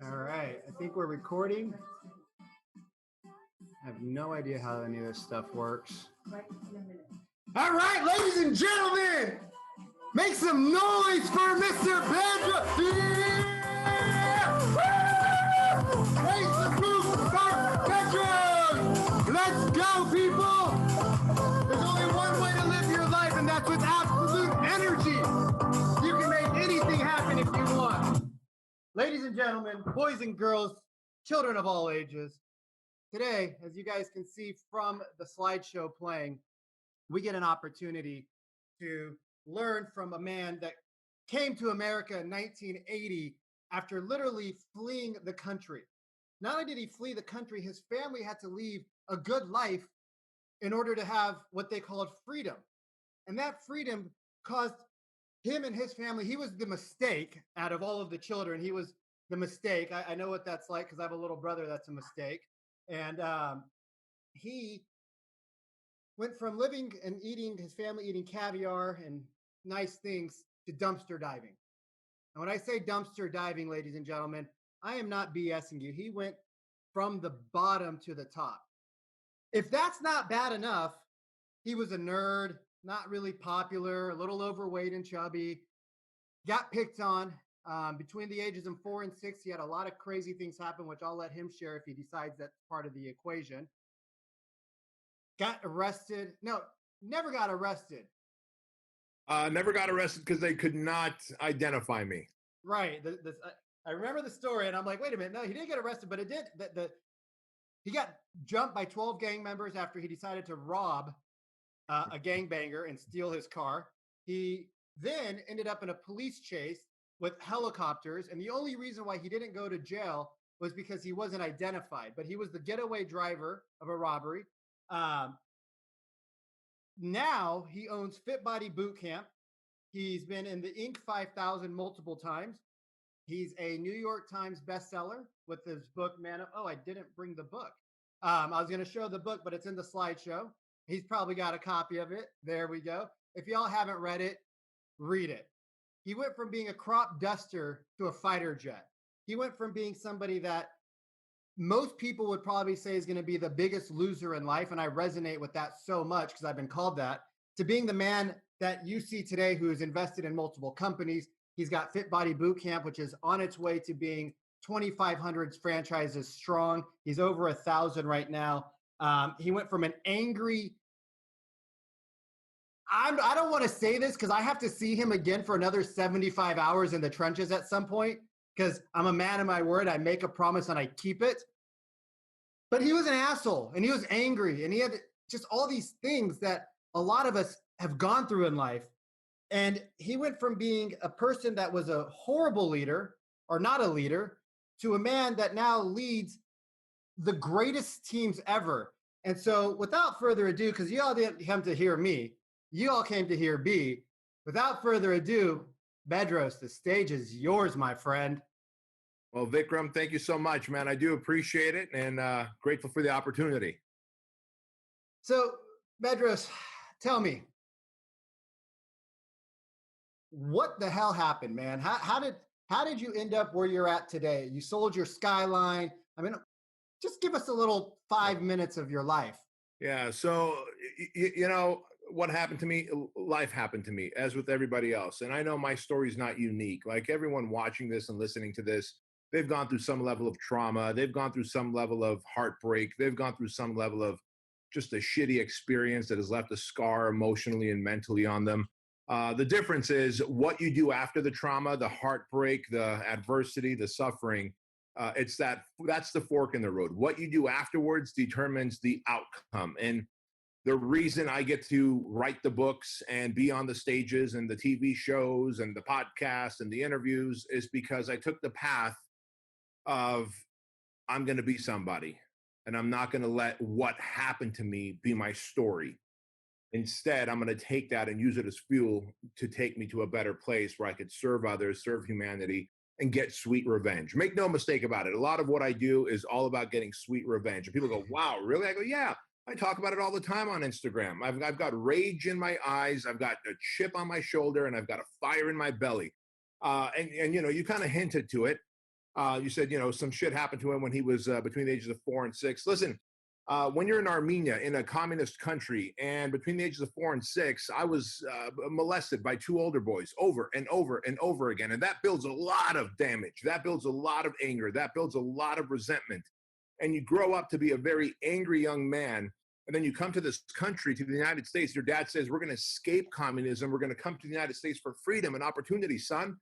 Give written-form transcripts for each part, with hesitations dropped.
All right, I think we're recording. I have no idea how any of this stuff works. All right, ladies and gentlemen, make some noise for Mr. Bedros. Yeah! Raise the roof for Bedros. Let's go, people. There's only one way to live your life, and that's with absolute energy. You can make anything happen if you want. Ladies and gentlemen, boys and girls, children of all ages, today, as you guys can see from the slideshow playing, we get an opportunity to learn from a man that came to America in 1980 after literally fleeing the country. Not only did he flee the country, his family had to leave a good life in order to have what they called freedom. And that freedom caused him and his family, he was the mistake out of all of the children. He was the mistake. I know what that's like because I have a little brother that's a mistake. And he went from living and eating, his family eating caviar and nice things, to dumpster diving. And when I say dumpster diving, ladies and gentlemen, I am not BSing you. He went from the bottom to the top. If that's not bad enough, he was a nerd, not really popular, a little overweight and chubby, got picked on. Between the ages of 4 and 6, he had a lot of crazy things happen, which I'll let him share if he decides that's part of the equation. Got arrested. No, never got arrested. Never got arrested because they could not identify me. Right. I remember the story, and I'm like, wait a minute. No, he didn't get arrested, but it did. He got jumped by 12 gang members after he decided to rob a gangbanger and steal his car. He then ended up in a police chase with helicopters, and the only reason why he didn't go to jail was because he wasn't identified, but he was the getaway driver of a robbery. Now he owns Fit Body Boot Camp. He's been in the Inc. 5000 multiple times. He's a New York Times bestseller with his book, I didn't bring the book. I was going to show the book, but it's in the slideshow. He's probably got a copy of it. There we go. If y'all haven't read it, read it. He went from being a crop duster to a fighter jet. He went from being somebody that most people would probably say is going to be the biggest loser in life, and I resonate with that so much because I've been called that, to being the man that you see today who is invested in multiple companies. He's got Fit Body Boot Camp, which is on its way to being 2,500 franchises strong. He's over 1,000 right now. He went from an angry, I don't want to say this because I have to see him again for another 75 hours in the trenches at some point, because I'm a man of my word. I make a promise and I keep it. But he was an asshole, and he was angry, and he had just all these things that a lot of us have gone through in life. And he went from being a person that was a horrible leader or not a leader to a man that now leads the greatest teams ever. And so without further ado, because you all didn't come to hear me, you all came to hear B. Without further ado, Bedros, the stage is yours, my friend. Well, Vikram, thank you so much, man. I do appreciate it, and grateful for the opportunity. So, Bedros, tell me, what the hell happened, man? How did you end up where you're at today? You sold your Skyline. I mean, just give us a little 5 minutes of your life. Yeah. So, you know, what happened to me, life happened to me, as with everybody else. And I know my story is not unique. Like everyone watching this and listening to this, they've gone through some level of trauma. They've gone through some level of heartbreak. They've gone through some level of just a shitty experience that has left a scar emotionally and mentally on them. The difference is what you do after the trauma, the heartbreak, the adversity, the suffering. That's the fork in the road. What you do afterwards determines the outcome. And the reason I get to write the books and be on the stages and the TV shows and the podcasts and the interviews is because I took the path of I'm going to be somebody, and I'm not going to let what happened to me be my story. Instead, I'm going to take that and use it as fuel to take me to a better place where I could serve others, serve humanity, and get sweet revenge. Make no mistake about it. A lot of what I do is all about getting sweet revenge. And people go, wow, really? I go, yeah. I talk about it all the time on Instagram. I've got rage in my eyes. I've got a chip on my shoulder, and I've got a fire in my belly. And you know, you kind of hinted to it. You said, some shit happened to him when he was between the ages of 4 and 6. Listen, when you're in Armenia, in a communist country, and between the ages of 4 and 6, I was molested by two older boys over and over and over again. And that builds a lot of damage. That builds a lot of anger. That builds a lot of resentment. And you grow up to be a very angry young man. And then you come to this country, to the United States. Your dad says, we're going to escape communism. We're going to come to the United States for freedom and opportunity, son.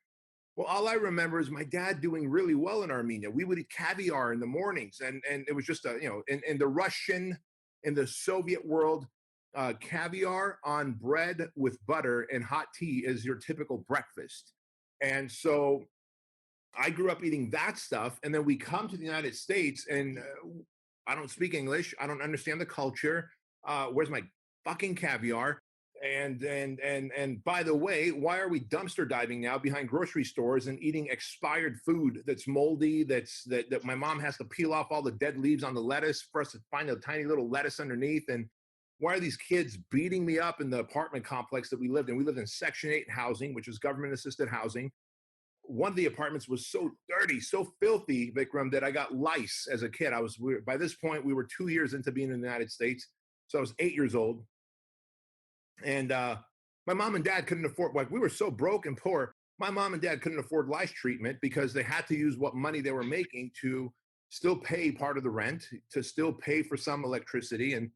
Well, all I remember is my dad doing really well in Armenia. We would eat caviar in the mornings, and it was just in the Russian, in the Soviet world, caviar on bread with butter and hot tea is your typical breakfast. And so I grew up eating that stuff, and then we come to the United States, and I don't speak English. I don't understand the culture. Where's my fucking caviar? And by the way, why are we dumpster diving now behind grocery stores and eating expired food that's moldy, that my mom has to peel off all the dead leaves on the lettuce for us to find a tiny little lettuce underneath? And why are these kids beating me up in the apartment complex that we lived in? We lived in Section 8 housing, which is government assisted housing. One of the apartments was so dirty, so filthy, Vikram, that I got lice as a kid. By this point, we were 2 years into being in the United States. So I was 8 years old. And my mom and dad couldn't afford, we were so broke and poor, my mom and dad couldn't afford lice treatment because they had to use what money they were making to still pay part of the rent, to still pay for some electricity and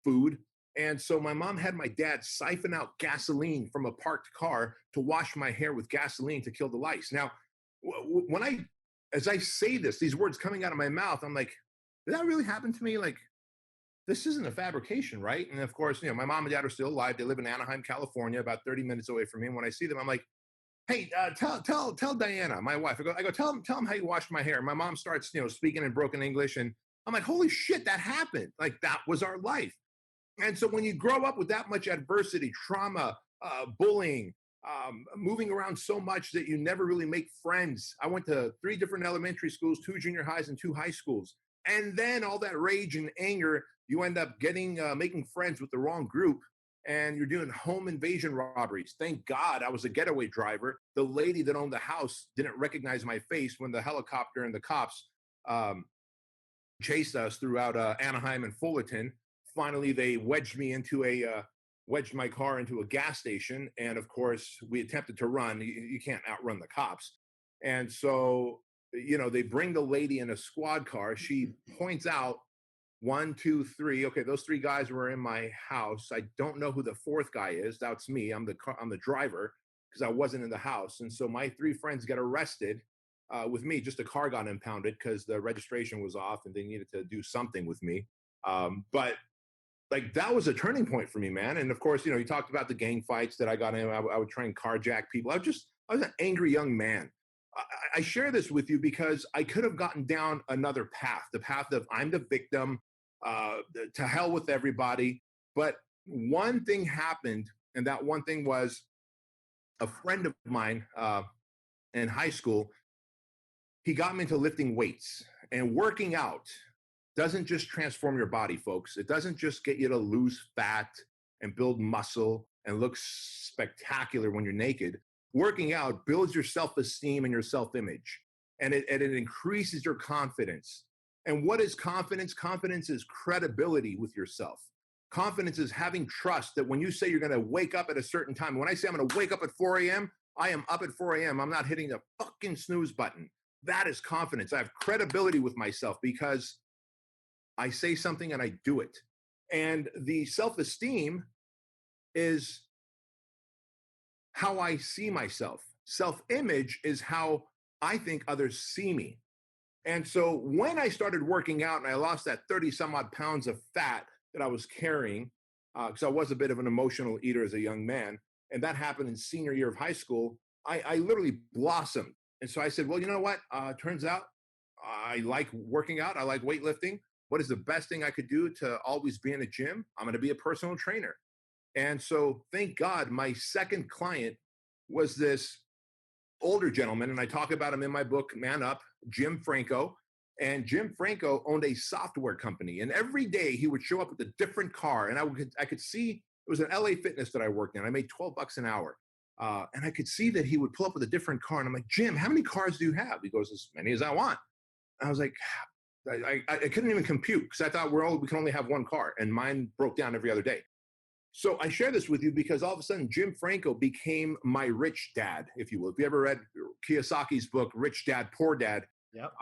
food. And so my mom had my dad siphon out gasoline from a parked car to wash my hair with gasoline to kill the lice. Now, as I say this, these words coming out of my mouth, I'm like, did that really happen to me? Like, this isn't a fabrication, right? And of course, my mom and dad are still alive. They live in Anaheim, California, about 30 minutes away from me. And when I see them, I'm like, hey, tell Diana, my wife. I go, tell him how you washed my hair. My mom starts, speaking in broken English, and I'm like, holy shit, that happened. Like, that was our life. And so when you grow up with that much adversity, trauma, bullying, moving around so much that you never really make friends. I went to 3 different elementary schools, 2 junior highs, and 2 high schools. And then all that rage and anger, you end up making friends with the wrong group, and you're doing home invasion robberies. Thank God I was a getaway driver. The lady that owned the house didn't recognize my face when the helicopter and the cops chased us throughout Anaheim and Fullerton. Finally, they wedged my car into a gas station. And of course, we attempted to run. You can't outrun the cops. And so, they bring the lady in a squad car. She points out 1, 2, 3. Okay, those 3 guys were in my house. I don't know who the 4th guy is. That's me. I'm the driver because I wasn't in the house. And so my 3 friends get arrested with me. Just a car got impounded because the registration was off and they needed to do something with me. But like, that was a turning point for me, man. And of course, you talked about the gang fights that I got in. I would try and carjack people. I was an angry young man. I share this with you because I could have gotten down another path, the path of I'm the victim, to hell with everybody. But one thing happened, and that one thing was a friend of mine in high school. He got me into lifting weights, and working out doesn't just transform your body, folks. It doesn't just get you to lose fat and build muscle and look spectacular when you're naked. Working out builds your self-esteem and your self-image, and it increases your confidence. And what is confidence? Confidence is credibility with yourself. Confidence is having trust that when you say you're going to wake up at a certain time, when I say I'm going to wake up at 4 a.m., I am up at 4 a.m. I'm not hitting the fucking snooze button. That is confidence. I have credibility with myself because I say something and I do it. And the self-esteem is how I see myself. Self-image is how I think others see me. And so when I started working out and I lost that 30 some odd pounds of fat that I was carrying, because I was a bit of an emotional eater as a young man, and that happened in senior year of high school, I literally blossomed. And so I said, well, you know what? Turns out I like working out. I like weightlifting. What is the best thing I could do to always be in a gym? I'm going to be a personal trainer. And so thank God my second client was this older gentleman, and I talk about him in my book, Man Up, Jim Franco. And Jim Franco owned a software company, and every day he would show up with a different car, and I could see it was an LA Fitness that I worked in. I made $12 an hour, And I could see that he would pull up with a different car. And I'm like, Jim, how many cars do you have? He goes, as many as I want. I was like, I couldn't even compute because I thought we can only have one car, and mine broke down every other day. So I share this with you because all of a sudden Jim Franco became my rich dad, if you will. If you ever read Kiyosaki's book, Rich Dad, Poor Dad, Yep.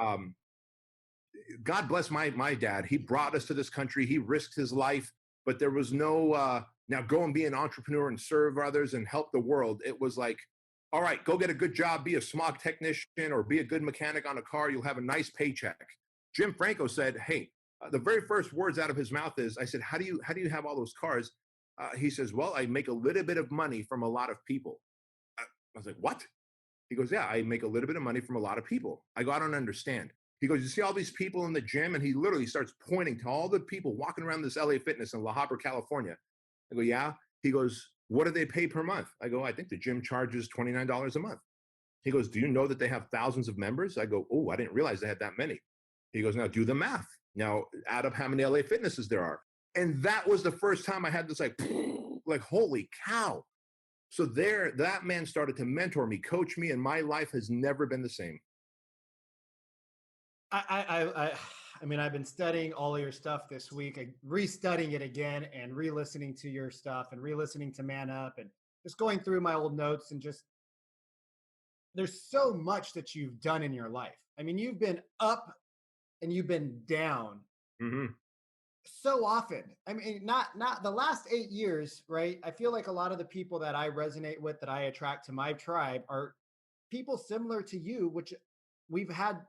God bless my dad. He brought us to this country. He risked his life, but there was no, now go and be an entrepreneur and serve others and help the world. It was like, all right, go get a good job, be a smog technician or be a good mechanic on a car. You'll have a nice paycheck. Jim Franco said, hey, the very first words out of his mouth is, I said, how do you have all those cars? He says, well, I make a little bit of money from a lot of people. I was like, what? He goes, yeah, I make a little bit of money from a lot of people. I go, I don't understand. He goes, you see all these people in the gym? And he literally starts pointing to all the people walking around this LA Fitness in La Habra, California. I go, yeah. He goes, what do they pay per month? I go, I think the gym charges $29 a month. He goes, do you know that they have thousands of members? I go, oh, I didn't realize they had that many. He goes, now do the math. Now add up how many LA Fitnesses there are. And that was the first time I had this like holy cow. So that man started to mentor me, coach me, and my life has never been the same. I mean, I've been studying all of your stuff this week, restudying it again and re-listening to your stuff and re-listening to Man Up and just going through my old notes and just, there's so much that you've done in your life. I mean, you've been up and you've been down so often. I mean, not the last 8 years, right? I feel like a lot of the people that I resonate with, that I attract to my tribe are people similar to you, which we've had,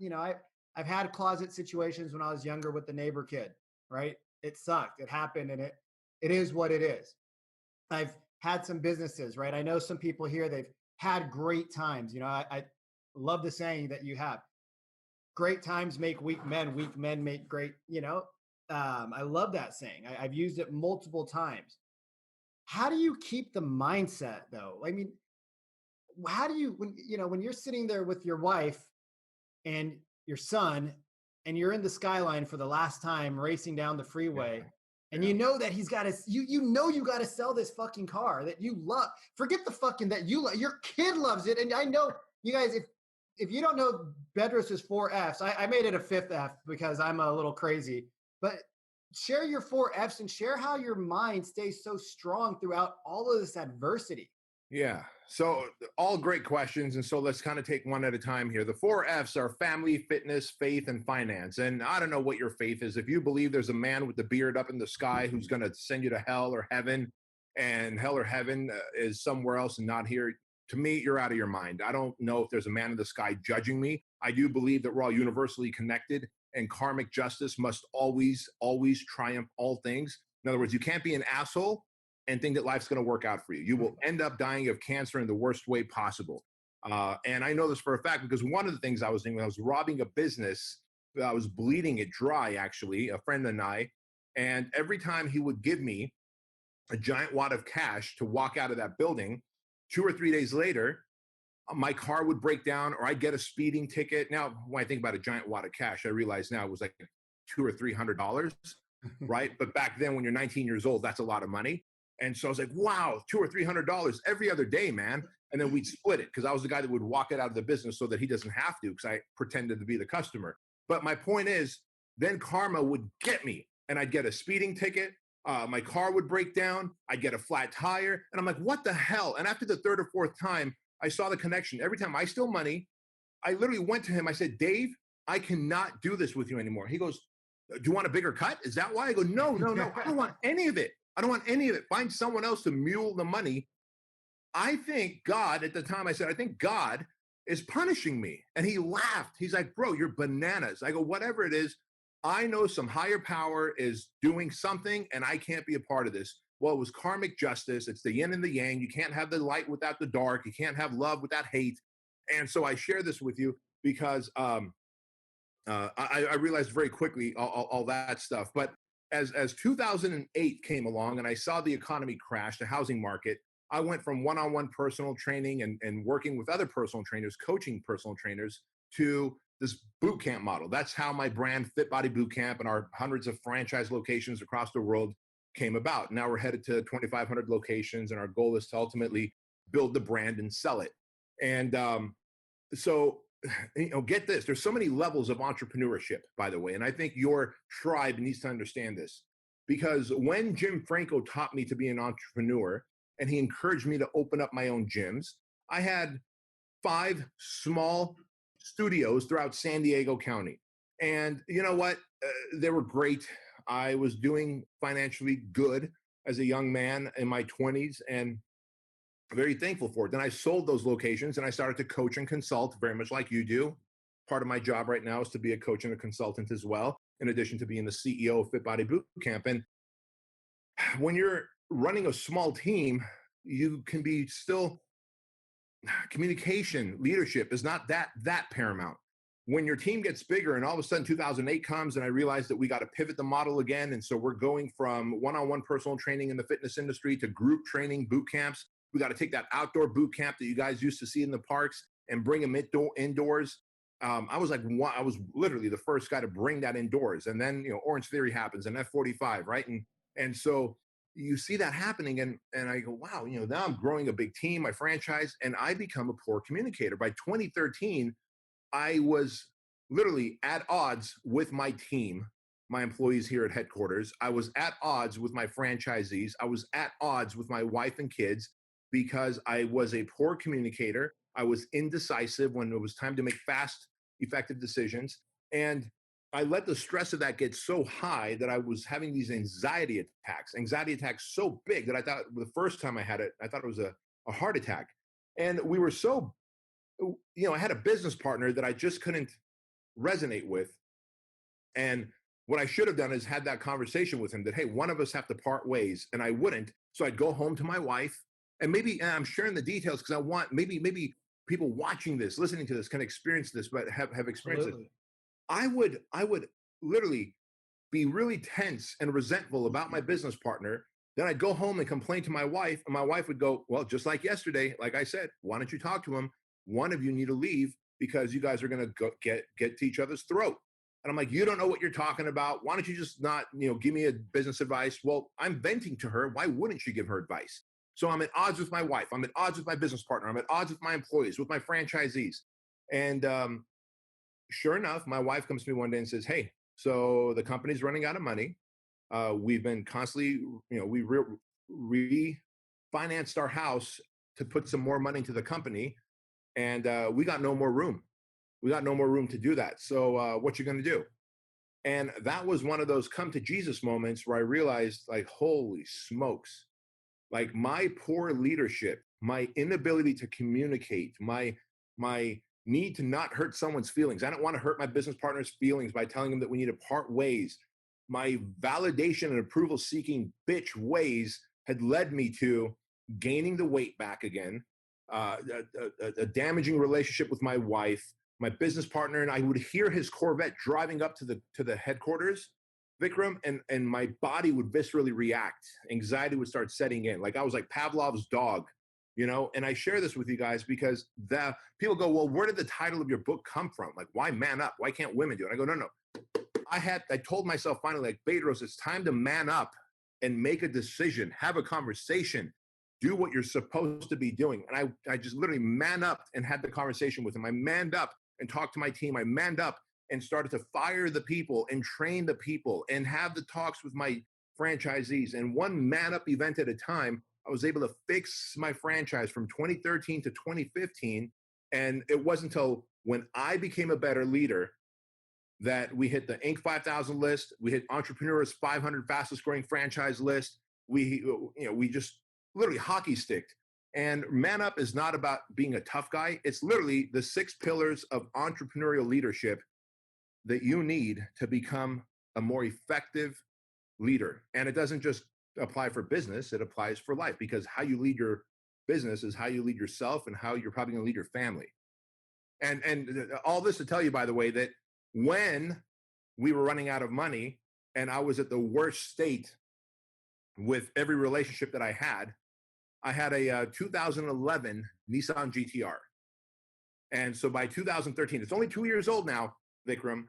I've had closet situations when I was younger with the neighbor kid, right? It sucked. It happened and it is what it is. I've had some businesses, right? I know some people here, they've had great times. I love the saying that you have. Great times make weak men make great, I love that saying. I've used it multiple times. How do you keep the mindset though? I mean, how do you, when you're sitting there with your wife and your son and you're in the skyline for the last time racing down the freeway and you know that he's got to, you got to sell this fucking car that you love. Forget the fucking that you love. Your kid loves it. And I know you guys, if you don't know Bedros is 4 Fs, I made it a 5th F because I'm a little crazy, but share your 4 Fs and share how your mind stays so strong throughout all of this adversity. Yeah. So all great questions. And so let's kind of take one at a time here. The 4 Fs are family, fitness, faith, and finance. And I don't know what your faith is. If you believe there's a man with the beard up in the sky who's going to send you to hell or heaven, and hell or heaven is somewhere else and not here, to me, you're out of your mind. I don't know if there's a man in the sky judging me. I do believe that we're all universally connected and karmic justice must always, always triumph all things. In other words, you can't be an asshole and think that life's going to work out for you. You will end up dying of cancer in the worst way possible. And I know this for a fact because one of the things I was doing when I was robbing a business, I was bleeding it dry, actually, a friend and I. And every time he would give me a giant wad of cash to walk out of that building, 2 or 3 days later, my car would break down or I'd get a speeding ticket. Now, when I think about a giant wad of cash, I realize now it was like $200 or $300, right? But back then when you're 19 years old, that's a lot of money. And so I was like, wow, $200 or $300 every other day, man. And then we'd split it because I was the guy that would walk it out of the business so that he doesn't have to because I pretended to be the customer. But my point is, then karma would get me and I'd get a speeding ticket. My car would break down. I'd get a flat tire. And I'm like, what the hell? And after the 3rd or 4th time, I saw the connection. Every time I steal money, I literally went to him. I said, Dave, I cannot do this with you anymore. He goes, do you want a bigger cut? Is that why? I go, no. I don't want any of it. I don't want any of it. Find someone else to mule the money. I think God, at the time I said, I think God is punishing me. And he laughed. He's like, bro, you're bananas. I go, whatever it is, I know some higher power is doing something and I can't be a part of this. Well, it was karmic justice. It's the yin and the yang. You can't have the light without the dark. You can't have love without hate. And so I share this with you because I realized very quickly all that stuff. But as 2008 came along and I saw the economy crash, the housing market, I went from one-on-one personal training and working with other personal trainers, coaching personal trainers, to this boot camp model. That's how my brand Fit Body Boot Camp and our hundreds of franchise locations across the world came about. Now we're headed to 2,500 locations, and our goal is to ultimately build the brand and sell it. And so, get this, there's so many levels of entrepreneurship, by the way. And I think your tribe needs to understand this, because when Jim Franco taught me to be an entrepreneur and he encouraged me to open up my own gyms, I had 5 small studios throughout San Diego County. And you know what? They were great. I was doing financially good as a young man in my 20s and very thankful for it. Then I sold those locations and I started to coach and consult, very much like you do. Part of my job right now is to be a coach and a consultant as well, in addition to being the CEO of Fit Body Boot Camp. And when you're running a small team, you can be still, communication, leadership is not that paramount. When your team gets bigger and all of a sudden 2008 comes and I realized that we got to pivot the model again. And so we're going from one-on-one personal training in the fitness industry to group training boot camps. We got to take that outdoor boot camp that you guys used to see in the parks and bring them indoors. I was literally the first guy to bring that indoors. And then, Orange Theory happens and F45, right? And so you see that happening and I go, wow, now I'm growing a big team, my franchise, and I become a poor communicator. By 2013, I was literally at odds with my team, my employees here at headquarters. I was at odds with my franchisees. I was at odds with my wife and kids because I was a poor communicator. I was indecisive when it was time to make fast, effective decisions. And I let the stress of that get so high that I was having these anxiety attacks so big that I thought the first time I had it, I thought it was a heart attack. And we were so, I had a business partner that I just couldn't resonate with. And what I should have done is had that conversation with him that, hey, one of us have to part ways, and I wouldn't. So I'd go home to my wife, and maybe I'm sharing the details because I want maybe people watching this, listening to this can experience this, but have experienced Absolutely. it. I would literally be really tense and resentful about my business partner. Then I'd go home and complain to my wife, and my wife would go, well, just like yesterday, like I said, why don't you talk to him? One of you need to leave because you guys are going to get to each other's throat. And I'm like, you don't know what you're talking about. Why don't you just not, give me a business advice? Well, I'm venting to her. Why wouldn't she give her advice? So I'm at odds with my wife. I'm at odds with my business partner. I'm at odds with my employees, with my franchisees. And sure enough, my wife comes to me one day and says, hey, so the company's running out of money. We've been constantly, we refinanced our house to put some more money into the company. And we got no more room. We got no more room to do that. So what you going to do? And that was one of those come to Jesus moments where I realized, like, holy smokes, like my poor leadership, my inability to communicate, my need to not hurt someone's feelings. I don't want to hurt my business partner's feelings by telling them that we need to part ways. My validation and approval seeking bitch ways had led me to gaining the weight back again, a damaging relationship with my wife, my business partner, and I would hear his Corvette driving up to the headquarters, Vikram, and my body would viscerally react. Anxiety would start setting in. Like I was like Pavlov's dog, and I share this with you guys because the people go, well, where did the title of your book come from? Like, why man up? Why can't women do it? I go, no. I told myself finally, like, Bedros, it's time to man up and make a decision, have a conversation, do what you're supposed to be doing. And I just literally man up and had the conversation with him. I manned up and talked to my team. I manned up and started to fire the people and train the people and have the talks with my franchisees. And one man up event at a time, I was able to fix my franchise from 2013 to 2015. And it wasn't until when I became a better leader that we hit the Inc. 5000 list. We hit Entrepreneurial's 500 fastest growing franchise list. We just literally hockey sticked. And man up is not about being a tough guy. It's literally the 6 pillars of entrepreneurial leadership that you need to become a more effective leader. And it doesn't just apply for business, it applies for life, because how you lead your business is how you lead yourself and how you're probably going to lead your family. And all this to tell you, by the way, that when we were running out of money and I was at the worst state with every relationship that I had a 2011 Nissan GTR. And so by 2013, it's only 2 years old now, Vikram.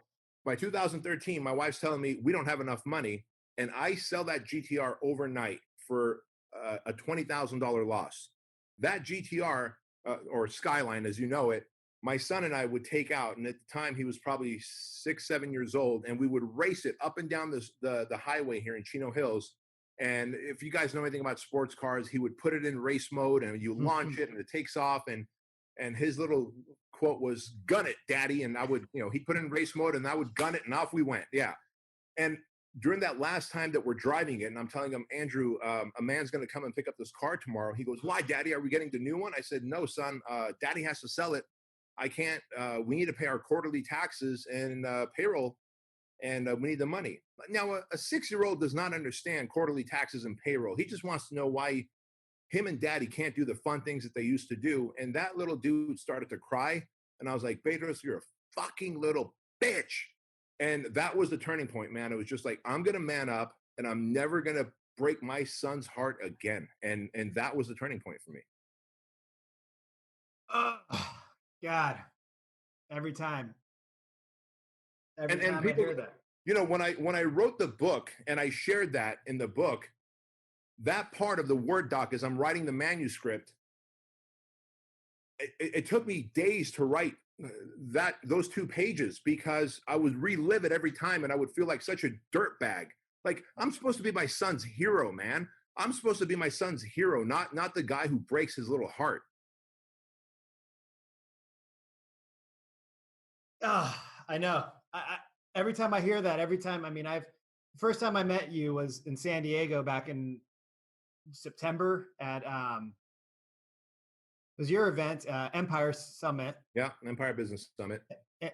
By 2013, my wife's telling me we don't have enough money. And I sell that GTR overnight for a $20,000 loss. that GTR or Skyline, as you know it, my son and I would take out, and at the time he was probably 6, 7 years old, and we would race it up and down the highway here in Chino Hills. And if you guys know anything about sports cars, he would put it in race mode, and you launch it, and it takes off. And his little quote was, "Gun it, Daddy." And I would, he'd put it in race mode, and I would gun it, and off we went. Yeah. And during that last time that we're driving it, and I'm telling him, Andrew, a man's going to come and pick up this car tomorrow. He goes, "Why, Daddy? Are we getting the new one?" I said, "No, son. Daddy has to sell it. I can't. We need to pay our quarterly taxes and payroll, and we need the money." Now, a 6-year-old does not understand quarterly taxes and payroll. He just wants to know why him and Daddy can't do the fun things that they used to do. And that little dude started to cry. And I was like, "Bedros, you're a fucking little bitch." And that was the turning point, man. It was just like, I'm going to man up, and I'm never going to break my son's heart again. And that was the turning point for me. God, every time. And people, I hear that. When I wrote the book and I shared that in the book, that part of the Word doc, as I'm writing the manuscript, it took me days to write those 2 pages, because I would relive it every time, and I would feel like such a dirtbag. Like, I'm supposed to be my son's hero, man. I'm supposed to be my son's hero, not the guy who breaks his little heart. I know. I every time I hear that, first time I met you was in San Diego back in September at it was your event, Empire Summit. Yeah, Empire Business Summit.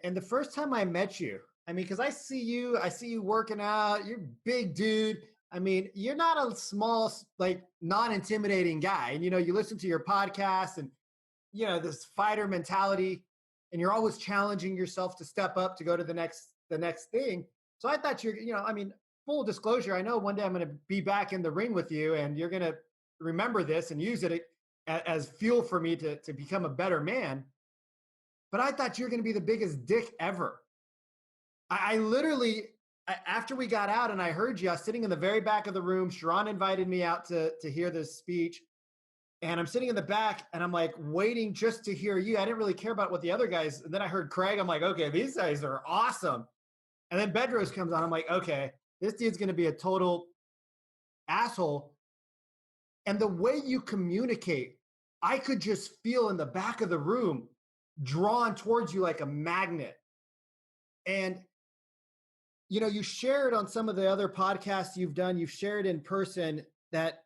And the first time I met you, because I see you working out, you're a big dude. You're not a small, like, non-intimidating guy. And, you listen to your podcast and, this fighter mentality, and you're always challenging yourself to step up, to go to the next thing. So I thought full disclosure, I know one day I'm going to be back in the ring with you, and you're going to remember this and use it as fuel for me to become a better man. But I thought you were going to be the biggest dick ever. I literally, after we got out and I heard you, I was sitting in the very back of the room. Sharon invited me out to hear this speech. And I'm sitting in the back, and I'm like waiting just to hear you. I didn't really care about what the other guys. And then I heard Craig. I'm like, okay, these guys are awesome. And then Bedros comes on. I'm like, okay, this dude's going to be a total asshole. And the way you communicate, I could just feel in the back of the room drawn towards you like a magnet. And, you shared on some of the other podcasts you've done, you've shared in person that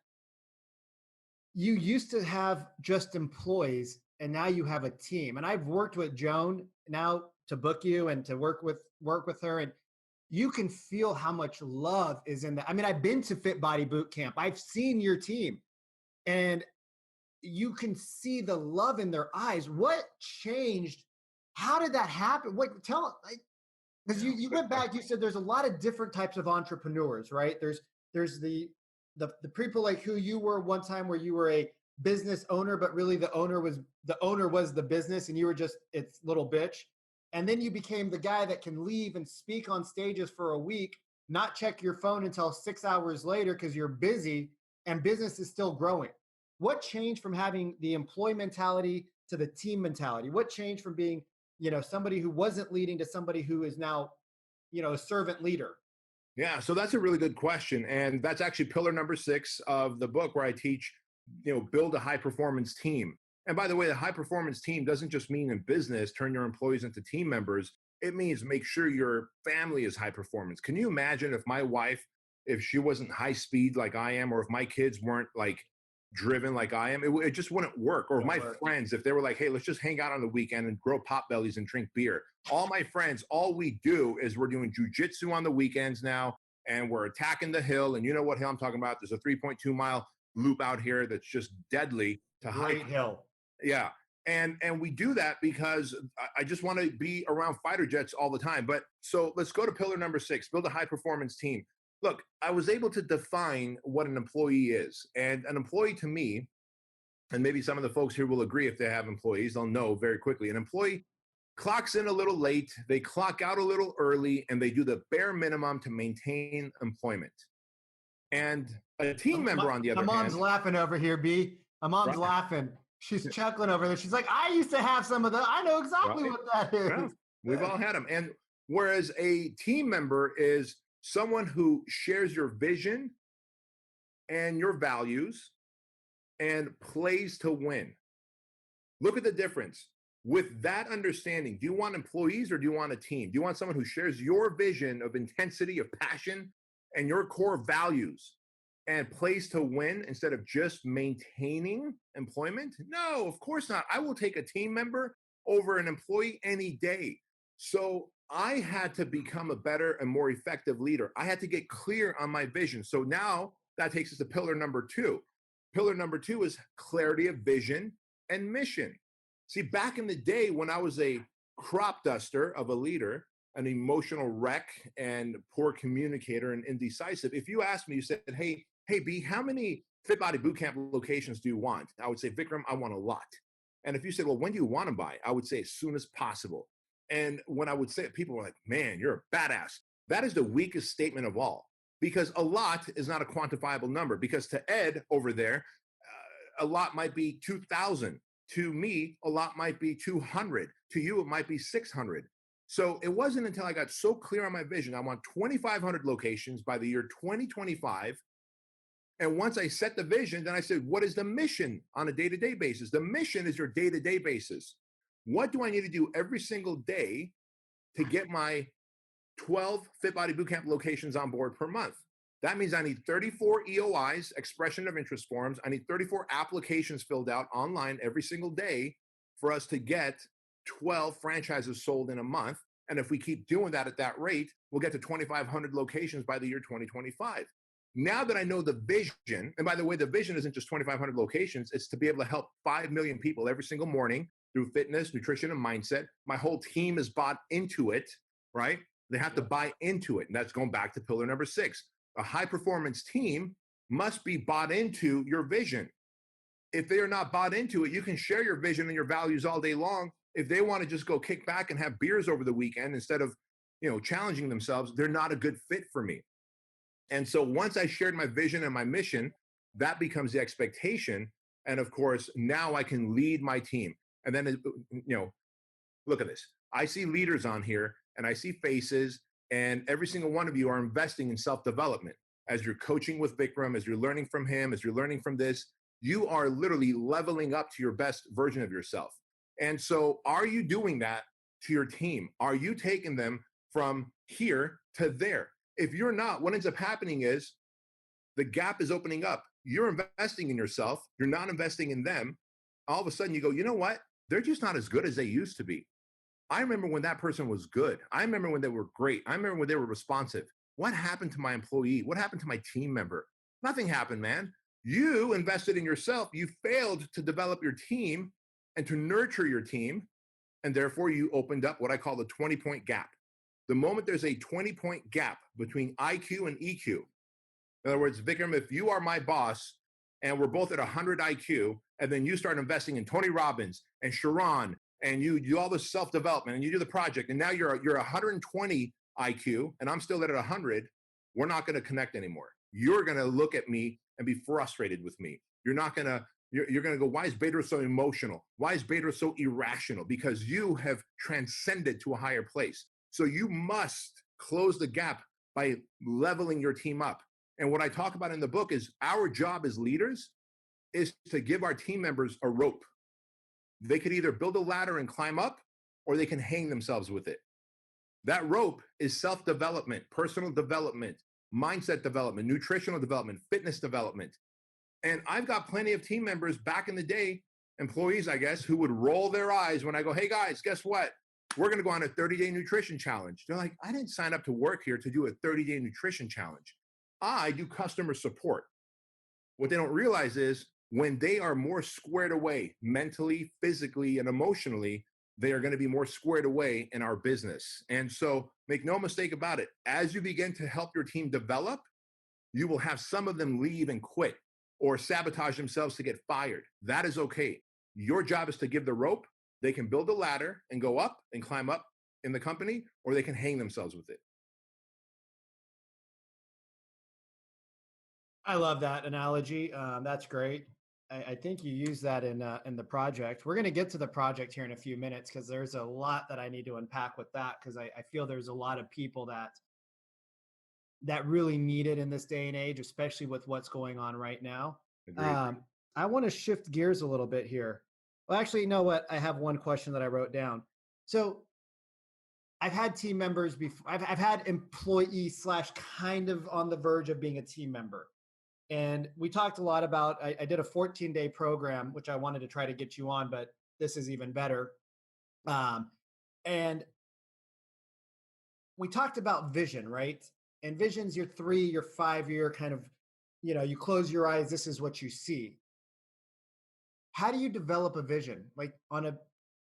you used to have just employees, and now you have a team. And I've worked with Joan now to book you and to work with her. And you can feel how much love is in that. I've been to Fit Body Boot Camp. I've seen your team, and you can see the love in their eyes. What changed? How did that happen? Because you went back, you said there's a lot of different types of entrepreneurs, right? There's the people like who you were one time, where you were a business owner, but really the owner was the business, and you were just its little bitch. And then you became the guy that can leave and speak on stages for a week, not check your phone until 6 hours later because you're busy, and business is still growing. What changed from having the employee mentality to the team mentality? What changed from being, somebody who wasn't leading to somebody who is now, a servant leader? Yeah, so that's a really good question. And that's actually pillar number 6 of the book, where I teach, build a high performance team. And by the way, the high performance team doesn't just mean in business, turn your employees into team members. It means make sure your family is high performance. Can you imagine if my wife, if she wasn't high speed like I am, or if my kids weren't like driven like I am, it just wouldn't work. Or my friends, if they were like, hey, let's just hang out on the weekend and grow pot bellies and drink beer. All my friends, all we do is we're doing jujitsu on the weekends now, and we're attacking the hill. And you know what hill I'm talking about? There's a 3.2 mile loop out here that's just deadly to Great hike. hill. Yeah. And we do that because I just want to be around fighter jets all the time. But so let's go to pillar number 6, build a high performance team. Look, I was able to define what an employee is. And an employee to me, and maybe some of the folks here will agree if they have employees, they'll know very quickly. An employee clocks in a little late, they clock out a little early, and they do the bare minimum to maintain employment. And a team member, on the other hand. My mom's laughing over here, B. My mom's laughing. She's chuckling over there. She's like, I used to have some of those. I know exactly Right? what that is. Yeah, we've all had them. And whereas a team member is someone who shares your vision and your values and plays to win. Look at the difference. With that understanding, do you want employees or do you want a team? Do you want someone who shares your vision of intensity, of passion, and your core values and plays to win instead of just maintaining employment? No, of course not. I will take a team member over an employee any day. So I had to become a better and more effective leader. I had to get clear on my vision. So now that takes us to pillar number 2. Pillar number 2 is clarity of vision and mission. See, back in the day when I was a crop duster of a leader, an emotional wreck and poor communicator and indecisive, if you asked me, you said, hey, B, how many Fit Body Bootcamp locations do you want? I would say, Vikram, I want a lot. And if you said, well, when do you want to buy? I would say as soon as possible. And when I would say it, people were like, man, you're a badass. That is the weakest statement of all, because a lot is not a quantifiable number. Because to Ed over there, a lot might be 2,000. To me, a lot might be 200. To you, it might be 600. So it wasn't until I got so clear on my vision, I want 2,500 locations by the year 2025. And once I set the vision, then I said, what is the mission on a day-to-day basis? The mission is your day-to-day basis. What do I need to do every single day to get my 12 Fit Body Bootcamp locations on board per month? That means I need 34 EOIs, expression of interest forms. I need 34 applications filled out online every single day for us to get 12 franchises sold in a month. And if we keep doing that at that rate, we'll get to 2,500 locations by the year 2025. Now that I know the vision, and by the way, the vision isn't just 2,500 locations, it's to be able to help 5 million people every single morning through fitness, nutrition, and mindset. My whole team is bought into it, right? They have to buy into it. And that's going back to pillar number 6. A high performance team must be bought into your vision. If they are not bought into it, you can share your vision and your values all day long. If they want to just go kick back and have beers over the weekend instead of, challenging themselves, they're not a good fit for me. And so once I shared my vision and my mission, that becomes the expectation. And of course, now I can lead my team. And then, look at this. I see leaders on here and I see faces, and every single one of you are investing in self-development. As you're coaching with Vikram, as you're learning from him, as you're learning from this, you are literally leveling up to your best version of yourself. And so are you doing that to your team? Are you taking them from here to there? If you're not, what ends up happening is the gap is opening up. You're investing in yourself. You're not investing in them. All of a sudden you go, you know what? They're just not as good as they used to be. I remember when that person was good. I remember when they were great. I remember when they were responsive. What happened to my employee? What happened to my team member? Nothing happened, man. You invested in yourself. You failed to develop your team and to nurture your team. And therefore, you opened up what I call the 20-point gap. The moment there's a 20-point gap between IQ and EQ, in other words, Vikram, if you are my boss and we're both at 100 IQ, and then you start investing in Tony Robbins and Sharon, and you do all this self-development and you do the project, and now you're 120 IQ and I'm still at 100, we're not going to connect anymore. You're going to look at me and be frustrated with me. You're not going to, you're going to go, why is Bedros so emotional? Why is Bedros so irrational? Because you have transcended to a higher place. So you must close the gap by leveling your team up. And what I talk about in the book is our job as leaders is to give our team members a rope. They could either build a ladder and climb up, or they can hang themselves with it. That rope is self-development, personal development, mindset development, nutritional development, fitness development. And I've got plenty of team members back in the day, employees, I guess, who would roll their eyes when I go, hey guys, guess what? We're going to go on a 30-day nutrition challenge. They're like, I didn't sign up to work here to do a 30-day nutrition challenge. I do customer support. What they don't realize is when they are more squared away mentally, physically, and emotionally, they are going to be more squared away in our business. And so make no mistake about it. As you begin to help your team develop, you will have some of them leave and quit or sabotage themselves to get fired. That is okay. Your job is to give the rope. They can build a ladder and go up and climb up in the company, or they can hang themselves with it. I love that analogy. That's great. I think you use that in the project. We're going to get to the project here in a few minutes because there's a lot that I need to unpack with that because I feel there's a lot of people that really need it in this day and age, especially with what's going on right now. Agreed. Um, I want to shift gears a little bit here. Well, actually, you know what? I have one question that I wrote down. So I've had team members before. I've had employees slash kind of on the verge of being a team member. And we talked a lot about, I did a 14-day program, which I wanted to try to get you on, but this is even better. And we talked about vision, right? And vision's your 3, your 5-year kind of, you close your eyes, this is what you see. How do you develop a vision, like on a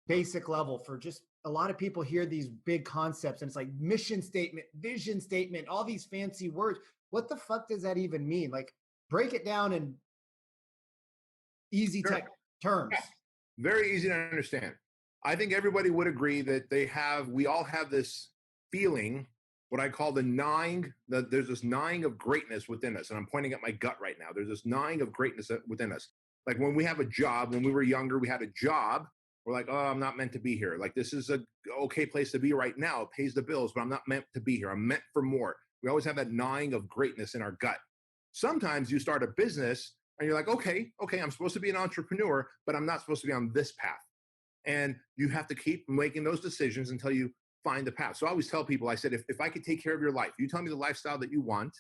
basic level for just a lot of people hear these big concepts and it's like mission statement, vision statement, all these fancy words. What the fuck does that even mean? Like break it down in easy Sure. tech terms. Yeah. Very easy to understand. I think everybody would agree that we all have this feeling, what I call the gnawing, that there's this gnawing of greatness within us. And I'm pointing at my gut right now. There's this gnawing of greatness within us. Like when we have a job, when we were younger, we had a job. We're like, oh, I'm not meant to be here. Like this is a okay place to be right now. It pays the bills, but I'm not meant to be here. I'm meant for more. We always have that gnawing of greatness in our gut. Sometimes you start a business and you're like, okay, I'm supposed to be an entrepreneur, but I'm not supposed to be on this path. And you have to keep making those decisions until you find the path. So I always tell people, I said, if I could take care of your life, you tell me the lifestyle that you want,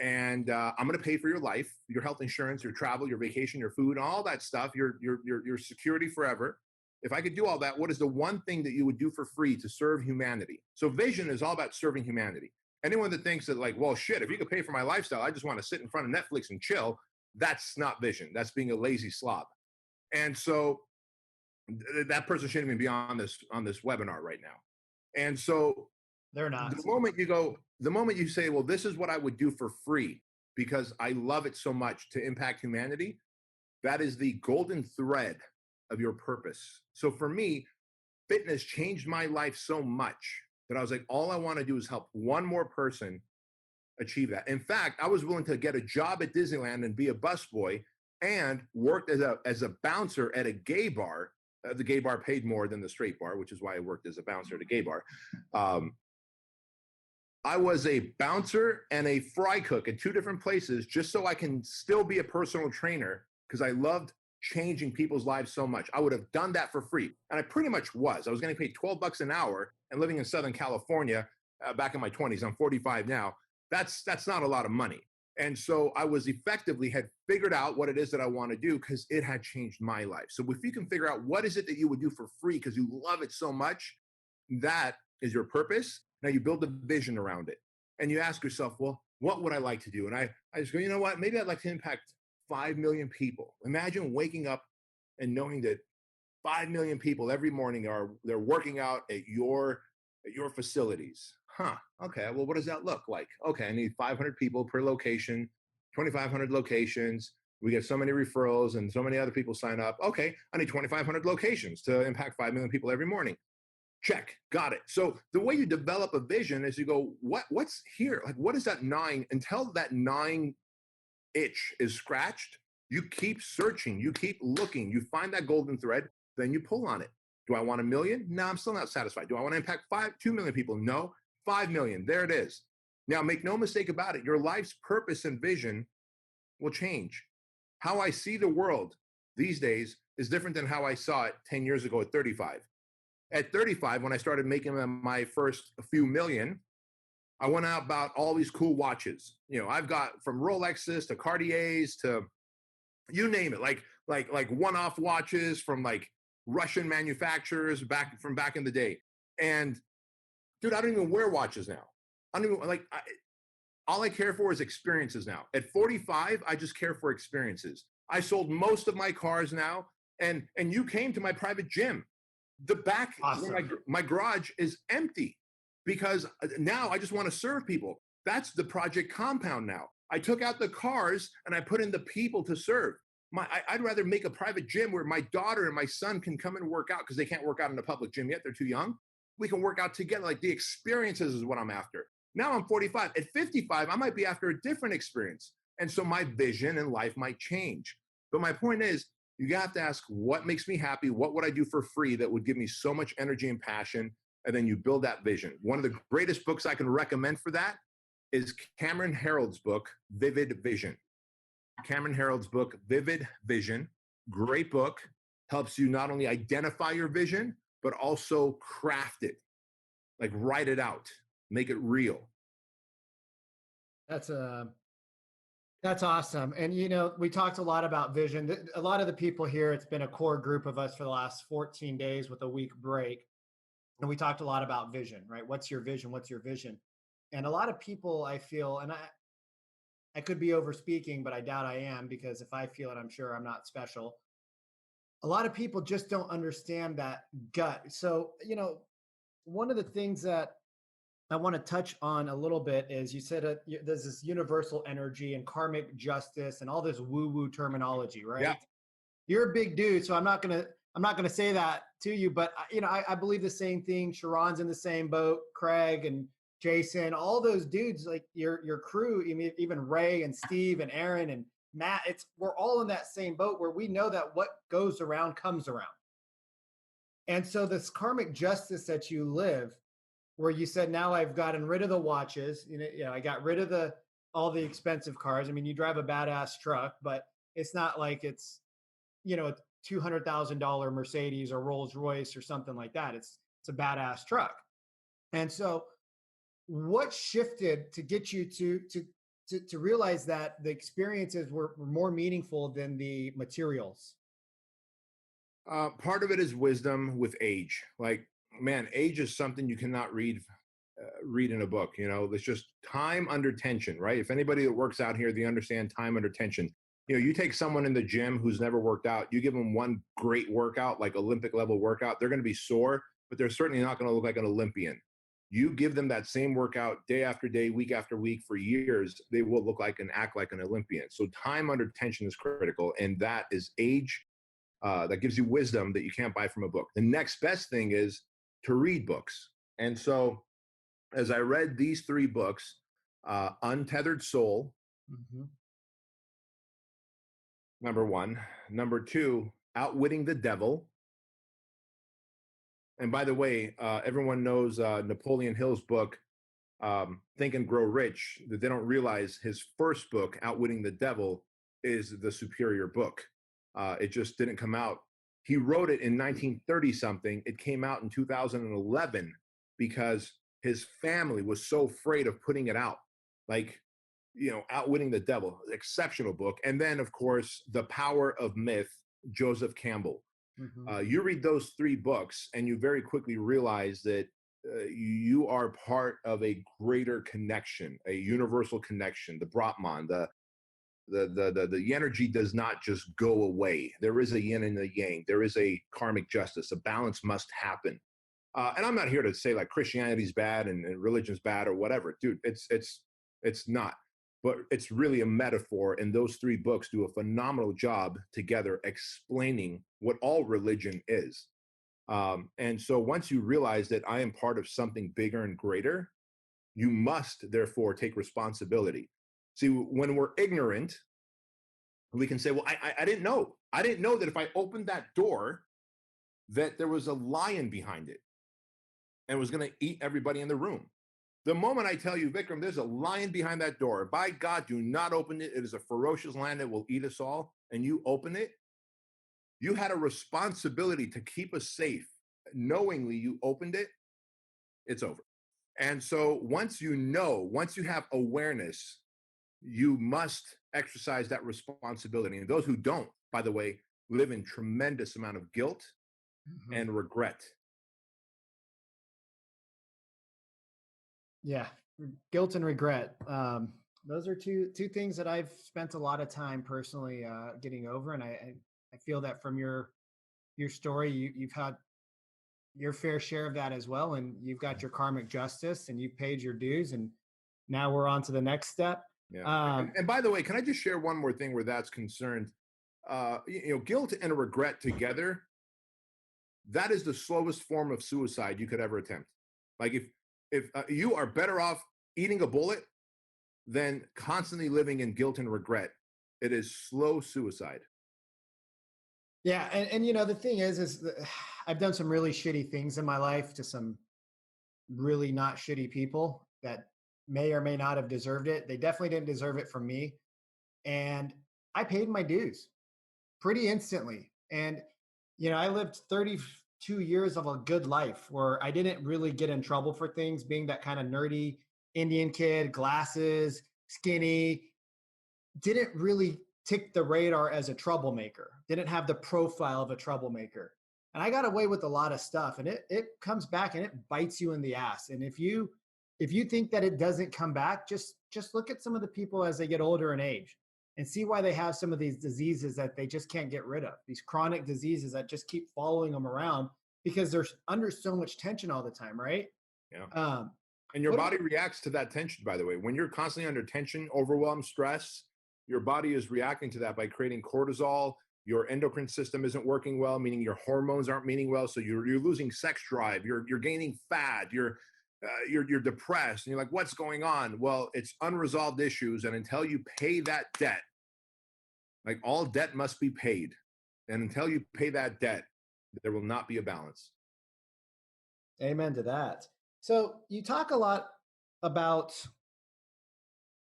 and I'm going to pay for your life, your health insurance, your travel, your vacation, your food, all that stuff, your security forever. If I could do all that, what is the one thing that you would do for free to serve humanity? So vision is all about serving humanity. Anyone that thinks that like, well, shit, if you could pay for my lifestyle, I just want to sit in front of Netflix and chill. That's not vision. That's being a lazy slob. And so that person shouldn't even be on this webinar right now. And so they're not. The moment you say, well, this is what I would do for free because I love it so much to impact humanity, that is the golden thread of your purpose. So for me, fitness changed my life so much that I was like, all I want to do is help one more person achieve that. In fact, I was willing to get a job at Disneyland and be a busboy and worked as a bouncer at a gay bar. The gay bar paid more than the straight bar, which is why I worked as a bouncer at a gay bar. I was a bouncer and a fry cook at 2 different places just so I can still be a personal trainer because I loved changing people's lives so much. I would have done that for free. And I pretty much was. I was getting paid $12 an hour and living in Southern California back in my 20s. I'm 45 now. That's not a lot of money. And so I was effectively had figured out what it is that I want to do because it had changed my life. So if you can figure out what is it that you would do for free because you love it so much, that is your purpose. Now you build a vision around it and you ask yourself, well, what would I like to do? And I just go, you know what? Maybe I'd like to impact 5 million people. Imagine waking up and knowing that 5 million people every morning they're working out at your facilities. Okay, well, what does that look like? Okay, I need 500 people per location, 2,500 locations. We get so many referrals and so many other people sign up. Okay, I need 2,500 locations to impact 5 million people every morning. Check, got it. So the way you develop a vision is you go, what's here? Like, what is that gnawing? Until that gnawing itch is scratched, you keep searching, you keep looking, you find that golden thread, then you pull on it. Do I want 1 million? No, I'm still not satisfied. Do I want to impact 2 million people? No, 5 million. There it is. Now, make no mistake about it. Your life's purpose and vision will change. How I see the world these days is different than how I saw it 10 years ago at 35. At 35, when I started making my first few million, I went out about all these cool watches. I've got from Rolexes to Cartiers to you name it, like one-off watches from like Russian manufacturers back in the day. And dude, I don't even wear watches now. I don't even all I care for is experiences now. At 45, I just care for experiences. I sold most of my cars now, and you came to my private gym. The back, awesome. my garage is empty because now I just want to serve people. That's the project compound now. I took out the cars and I put in the people to serve. I'd rather make a private gym where my daughter and my son can come and work out because they can't work out in a public gym yet. They're too young. We can work out together. Like the experiences is what I'm after. Now I'm 45. At 55, I might be after a different experience. And so my vision in life might change. But my point is, you have to ask, what makes me happy? What would I do for free that would give me so much energy and passion? And then you build that vision. One of the greatest books I can recommend for that is Cameron Herold's book, Vivid Vision. Cameron Herold's book, Vivid Vision, great book, helps you not only identify your vision, but also craft it, like write it out, make it real. That's awesome. And we talked a lot about vision. A lot of the people here, it's been a core group of us for the last 14 days with a week break. And we talked a lot about vision, right? What's your vision? What's your vision? And a lot of people, I feel, and I could be over speaking, but I doubt I am, because if I feel it, I'm sure I'm not special. A lot of people just don't understand that gut. So, one of the things that I want to touch on a little bit is, you said there's this universal energy and karmic justice and all this woo-woo terminology, right? Yeah. You're a big dude, so I'm not gonna say that to you, but I believe the same thing. Sharon's in the same boat. Craig and Jason, all those dudes, like your crew, even Ray and Steve and Aaron and Matt. We're all in that same boat where we know that what goes around comes around. And so this karmic justice that you live, where you said, now I've gotten rid of the watches, I got rid of all the expensive cars. I mean, you drive a badass truck, but it's not like it's, a $200,000 Mercedes or Rolls Royce or something like that. It's a badass truck. And so what shifted to get you to realize that the experiences were more meaningful than the materials? Part of it is wisdom with age. Like, man, age is something you cannot read in a book. There's just time under tension, right? If anybody that works out here, they understand time under tension. You take someone in the gym who's never worked out, you give them one great workout, like Olympic level workout, they're going to be sore, but they're certainly not going to look like an Olympian. You give them that same workout day after day, week after week for years, they will look like and act like an Olympian. So time under tension is critical, and that is age. That gives you wisdom that you can't buy from a book. The next best thing is to read books. And so as I read these 3 books, Untethered Soul, number 1. Number 2, Outwitting the Devil. And by the way, everyone knows Napoleon Hill's book, Think and Grow Rich, that they don't realize his first book, Outwitting the Devil, is the superior book. It just didn't come out. He wrote it in 1930 something. It came out in 2011 because his family was so afraid of putting it out. Like, Outwitting the Devil, exceptional book. And then, of course, The Power of Myth, Joseph Campbell. You read those 3 books and you very quickly realize that you are part of a greater connection, a universal connection, the Brahman, the energy does not just go away. There is a yin and a yang. There is a karmic justice. A balance must happen. And I'm not here to say like Christianity's bad and religion's bad or whatever, dude. It's not. But it's really a metaphor, and those 3 books do a phenomenal job together explaining what all religion is. And so once you realize that I am part of something bigger and greater, you must therefore take responsibility. See, when we're ignorant, we can say, well, I didn't know. I didn't know that if I opened that door, that there was a lion behind it and was going to eat everybody in the room. The moment I tell you, Vikram, there's a lion behind that door, by God, do not open it. It is a ferocious lion that will eat us all. And you open it, you had a responsibility to keep us safe. Knowingly, you opened it, it's over. And so once you have awareness, you must exercise that responsibility. And those who don't, by the way, live in tremendous amount of guilt and regret. Yeah, guilt and regret. Those are two things that I've spent a lot of time personally getting over, and I feel that from your story, you've had your fair share of that as well, and you've got your karmic justice, and you've paid your dues, and now we're on to the next step. Yeah. And by the way, can I just share one more thing where that's concerned? Guilt and regret together, that is the slowest form of suicide you could ever attempt. Like if you are better off eating a bullet than constantly living in guilt and regret, it is slow suicide. Yeah, and the thing is that I've done some really shitty things in my life to some really not shitty people that may or may not have deserved it. They definitely didn't deserve it from me, and I paid my dues pretty instantly. And I lived 32 years of a good life where I didn't really get in trouble for things, being that kind of nerdy Indian kid, glasses, skinny, didn't really tick the radar as a troublemaker, didn't have the profile of a troublemaker. And I got away with a lot of stuff, and it comes back and it bites you in the ass. And if you think that it doesn't come back, just look at some of the people as they get older in age and see why they have some of these diseases that they just can't get rid of, these chronic diseases that just keep following them around because they're under so much tension all the time, right? Yeah. Um, And your what body about, reacts to that tension, by the way. When you're constantly under tension, overwhelm, stress, your body is reacting to that by creating cortisol. Your endocrine system isn't working well, meaning your hormones aren't meeting well. So you're losing sex drive. You're gaining fat. You're depressed. And you're like, what's going on? Well, it's unresolved issues. And until you pay that debt, like all debt must be paid. And until you pay that debt, there will not be a balance. Amen to that. So you talk a lot about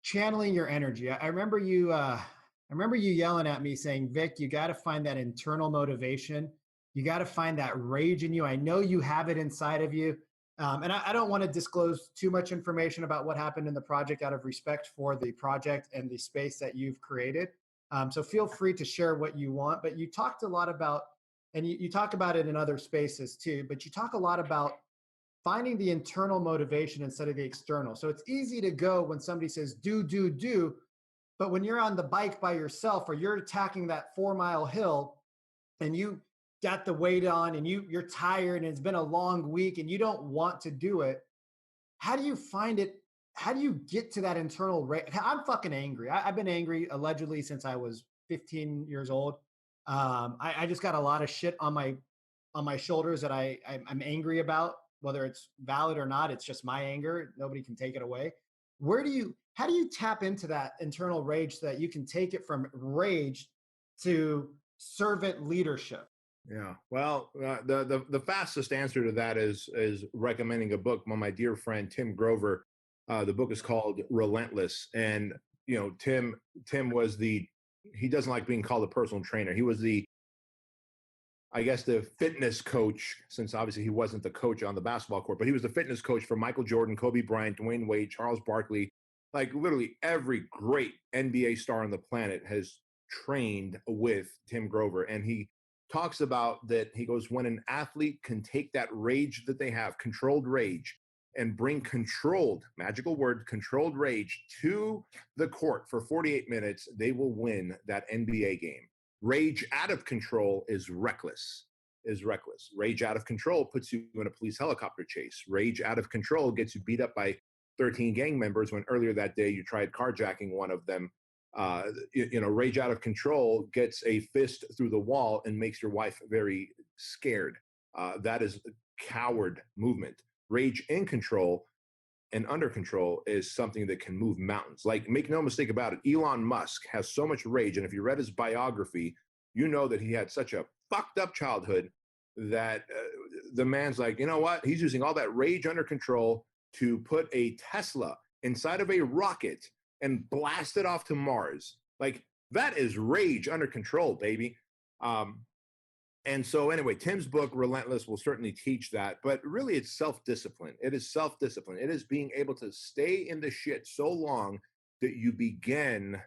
channeling your energy. I remember you. I remember you yelling at me saying, "Vic, you got to find that internal motivation. You got to find that rage in you. I know you have it inside of you." And I don't want to disclose too much information about what happened in the project out of respect for the project and the space that you've created. So feel free to share what you want. But you talked a lot about, and you talk about it in other spaces too. But you talk a lot about finding the internal motivation instead of the external. So it's easy to go when somebody says do, do, do. But when you're on the bike by yourself or you're attacking that 4 mile hill and you got the weight on and you're tired and it's been a long week and you don't want to do it, how do you find it? How do you get to that internal rate? I'm fucking angry. I've been angry allegedly since I was 15 years old. I just got a lot of shit on my shoulders that I'm angry about, whether it's valid or not. It's just my anger. Nobody can take it away. How do you tap into that internal rage so that you can take it from rage to servant leadership? Yeah. Well, the fastest answer to that is recommending a book by my dear friend Tim Grover. The book is called Relentless, and Tim was he doesn't like being called a personal trainer. He was I guess the fitness coach, since obviously he wasn't the coach on the basketball court, but he was the fitness coach for Michael Jordan, Kobe Bryant, Dwayne Wade, Charles Barkley. Like literally every great NBA star on the planet has trained with Tim Grover. And he talks about that. He goes, when an athlete can take that rage that they have, controlled rage, and bring controlled, magical word, controlled rage to the court for 48 minutes, they will win that NBA game. Rage out of control is reckless. Rage out of control puts you in a police helicopter chase. Rage out of control gets you beat up by 13 gang members when earlier that day you tried carjacking one of them. Rage out of control gets a fist through the wall and makes your wife very scared. That is coward movement. Rage in control and under control is something that can move mountains. Like, make no mistake about it, Elon Musk has so much rage. And if you read his biography, you know that he had such a fucked up childhood that the man's like, you know what? He's using all that rage under control to put a Tesla inside of a rocket and blast it off to Mars. Like, that is rage under control, baby. And so anyway, Tim's book, Relentless, will certainly teach that. But really, it's self-discipline. It is self-discipline. It is being able to stay in the shit so long that you begin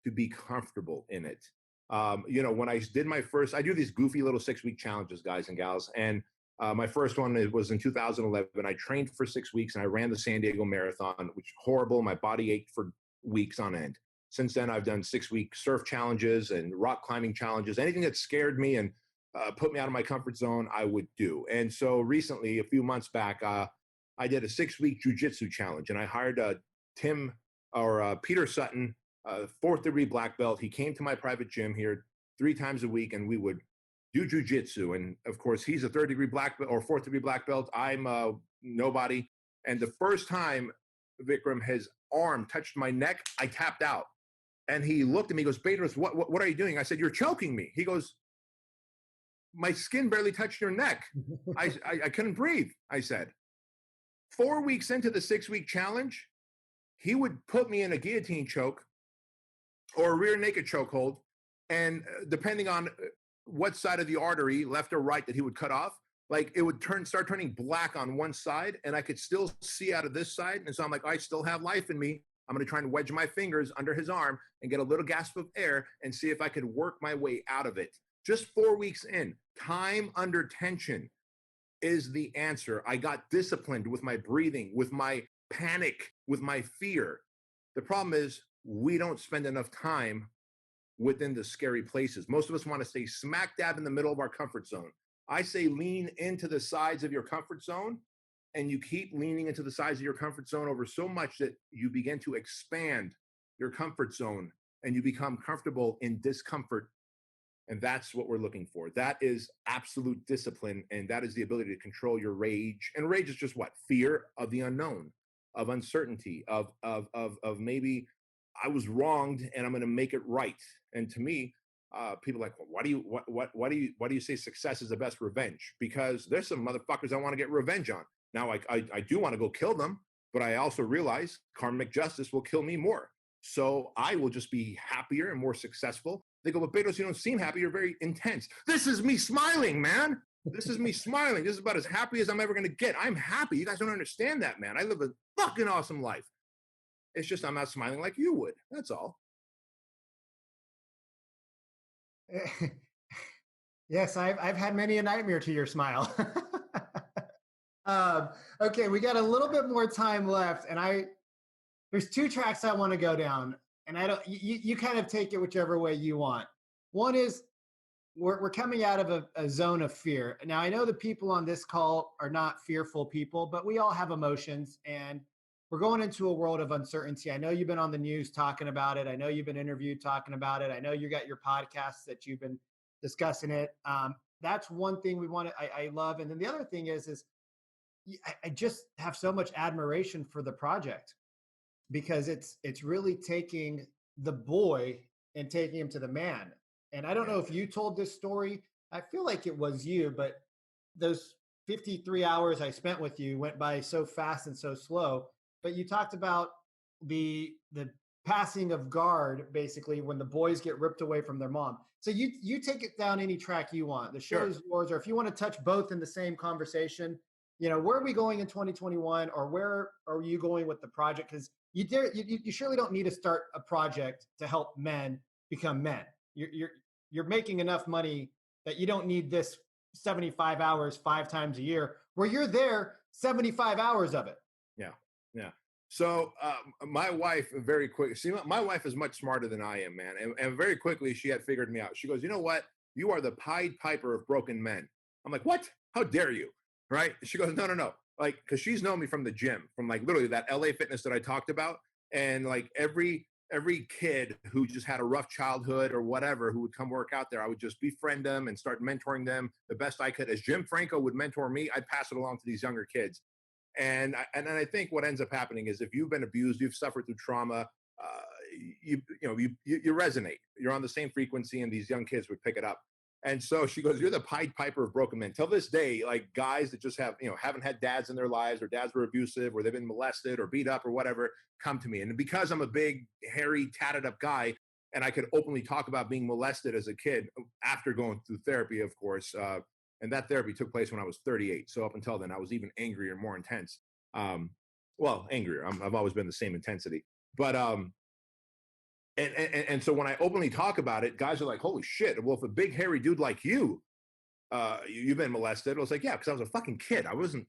to be comfortable in it. When I did I do these goofy little 6-week challenges, guys and gals. And my first one was in 2011. I trained for 6 weeks and I ran the San Diego Marathon, which was horrible. My body ached for weeks on end. Since then, I've done 6-week surf challenges and rock climbing challenges. Anything that scared me and put me out of my comfort zone, I would do. And so recently, a few months back, I did a 6-week jujitsu challenge, and I hired Peter Sutton, 4th degree black belt. He came to my private gym here 3 times a week, and we would do jujitsu. And of course, he's a 3rd degree black belt or 4th degree black belt. I'm nobody. And the first time Vikram, his arm touched my neck, I tapped out. And he looked at me, he goes, "Bedros, what are you doing?" I said, "You're choking me." He goes, my skin barely touched your neck. I couldn't breathe, I said. 4 weeks into the 6-week challenge, he would put me in a guillotine choke or a rear naked chokehold. And depending on what side of the artery, left or right, that he would cut off, like it would start turning black on one side, and I could still see out of this side. And so I'm like, I still have life in me. I'm going to try and wedge my fingers under his arm and get a little gasp of air and see if I could work my way out of it. Just 4 weeks in, time under tension is the answer. I got disciplined with my breathing, with my panic, with my fear. The problem is we don't spend enough time within the scary places. Most of us want to stay smack dab in the middle of our comfort zone. I say lean into the sides of your comfort zone, and you keep leaning into the sides of your comfort zone over so much that you begin to expand your comfort zone and you become comfortable in discomfort. And that's what we're looking for. That is absolute discipline, and that is the ability to control your rage. And rage is just what? Fear of the unknown, of uncertainty, of maybe I was wronged and I'm going to make it right. And to me, people are like, well, why do you say success is the best revenge? Because there's some motherfuckers I want to get revenge on. Now, I do want to go kill them, but I also realize karmic justice will kill me more. So I will just be happier and more successful. They go, but Bedros, you don't seem happy. You're very intense. This is me smiling, man. This is me smiling. This is about as happy as I'm ever going to get. I'm happy. You guys don't understand that, man. I live a fucking awesome life. It's just I'm not smiling like you would. That's all. Yes, I've had many a nightmare to your smile. Okay, we got a little bit more time left, and there's 2 tracks I want to go down, and you kind of take it whichever way you want. One is we're coming out of a zone of fear. Now, I know the people on this call are not fearful people, but we all have emotions, and we're going into a world of uncertainty. I know you've been on the news talking about it. I know you've been interviewed talking about it. I know you got your podcasts that you've been discussing it. That's one thing I love. And then the other thing is I just have so much admiration for the project, because it's really taking the boy and taking him to the man. And I don't know if you told this story. I feel like it was you, but those 53 hours I spent with you went by so fast and so slow. But you talked about the passing of guard, basically, when the boys get ripped away from their mom. So you take it down any track you want. The show is yours. Or if you want to touch both in the same conversation, where are we going in 2021, or where are you going with the project? Because you surely don't need to start a project to help men become men. You're making enough money that you don't need this 75 hours 5 times a year, where you're there 75 hours of it. Yeah. So my wife, very quick. See, my wife is much smarter than I am, man. And very quickly, she had figured me out. She goes, you know what? You are the Pied Piper of broken men. I'm like, what? How dare you? Right? She goes, no. Like, because she's known me from the gym, from like literally that LA Fitness that I talked about. And like every kid who just had a rough childhood or whatever, who would come work out there, I would just befriend them and start mentoring them the best I could. As Jim Franco would mentor me, I'd pass it along to these younger kids. And I think what ends up happening is if you've been abused, you've suffered through trauma, you resonate. You're on the same frequency, and these young kids would pick it up. And so she goes, you're the Pied Piper of broken men. Till this day, like guys that just haven't had dads in their lives, or dads were abusive, or they've been molested or beat up or whatever, come to me. And because I'm a big, hairy, tatted up guy, and I could openly talk about being molested as a kid after going through therapy, of course, and that therapy took place when I was 38. So up until then, I was even angrier, more intense. Well, angrier. I've always been the same intensity. But and so when I openly talk about it, guys are like, holy shit. Well, if a big, hairy dude like you've been molested. I was like, yeah, because I was a fucking kid. I wasn't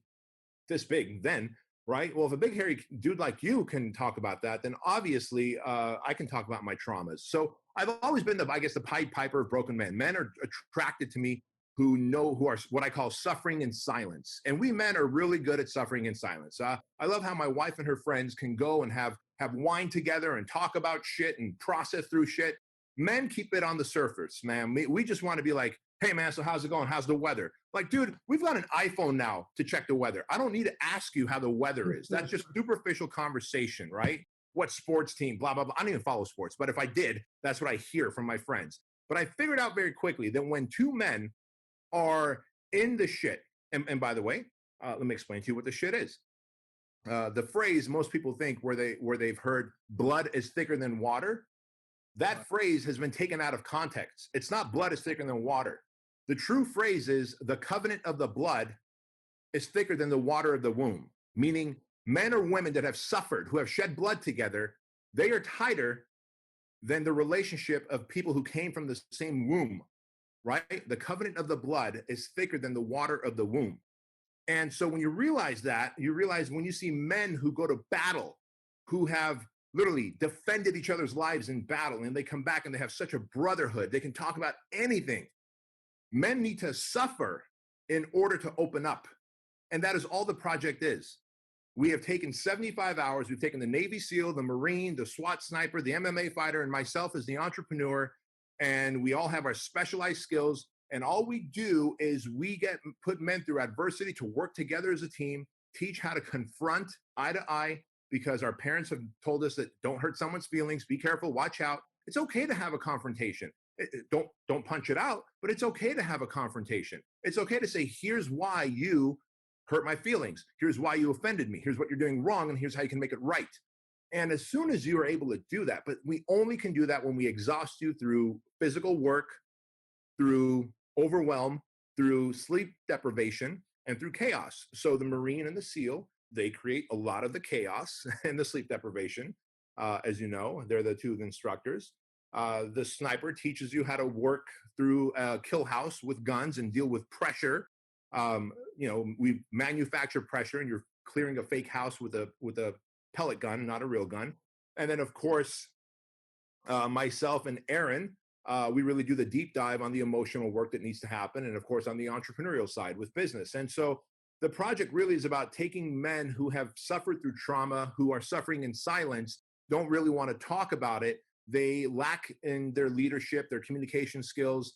this big then, right? Well, if a big, hairy dude like you can talk about that, then obviously I can talk about my traumas. So I've always been the Pied Piper of broken men. Men are attracted to me who are what I call suffering in silence. And we men are really good at suffering in silence. I love how my wife and her friends can go and have wine together and talk about shit and process through shit. Men keep it on the surface, man. We just want to be like, hey, man, so how's it going? How's the weather? Like, dude, we've got an iPhone now to check the weather. I don't need to ask you how the weather is. That's just superficial conversation, right? What sports team, blah, blah, blah. I don't even follow sports. But if I did, that's what I hear from my friends. But I figured out very quickly that when 2 men are in the shit. And by the way, let me explain to you what the shit is. The phrase most people think where they've heard blood is thicker than water. That phrase has been taken out of context. It's not blood is thicker than water. The true phrase is the covenant of the blood is thicker than the water of the womb, meaning men or women that have suffered, who have shed blood together, they are tighter than the relationship of people who came from the same womb, right? The covenant of the blood is thicker than the water of the womb. And so when you realize that, you realize when you see men who go to battle, who have literally defended each other's lives in battle, and they come back and they have such a brotherhood, they can talk about anything. Men need to suffer in order to open up. And that is all the project is. We have taken 75 hours. We've taken the Navy SEAL, the Marine, the SWAT sniper, the MMA fighter, and myself as the entrepreneur. And we all have our specialized skills. And all we do is we put men through adversity to work together as a team, teach how to confront eye to eye, because our parents have told us that don't hurt someone's feelings, be careful, watch out. It's okay to have a confrontation. Don't punch it out, but it's okay to have a confrontation. It's okay to say, here's why you hurt my feelings. Here's why you offended me. Here's what you're doing wrong, and here's how you can make it right. And as soon as you are able to do that, but we only can do that when we exhaust you through physical work, through overwhelm, through sleep deprivation, and through chaos. So the Marine and the SEAL, they create a lot of the chaos and the sleep deprivation. As you know, they're the two instructors. The sniper teaches you how to work through a kill house with guns and deal with pressure. We manufacture pressure, and you're clearing a fake house with a pellet gun, not a real gun. And then, of course, myself and Aaron, we really do the deep dive on the emotional work that needs to happen, and of course, on the entrepreneurial side with business. And so the project really is about taking men who have suffered through trauma, who are suffering in silence, don't really want to talk about it. They lack in their leadership, their communication skills,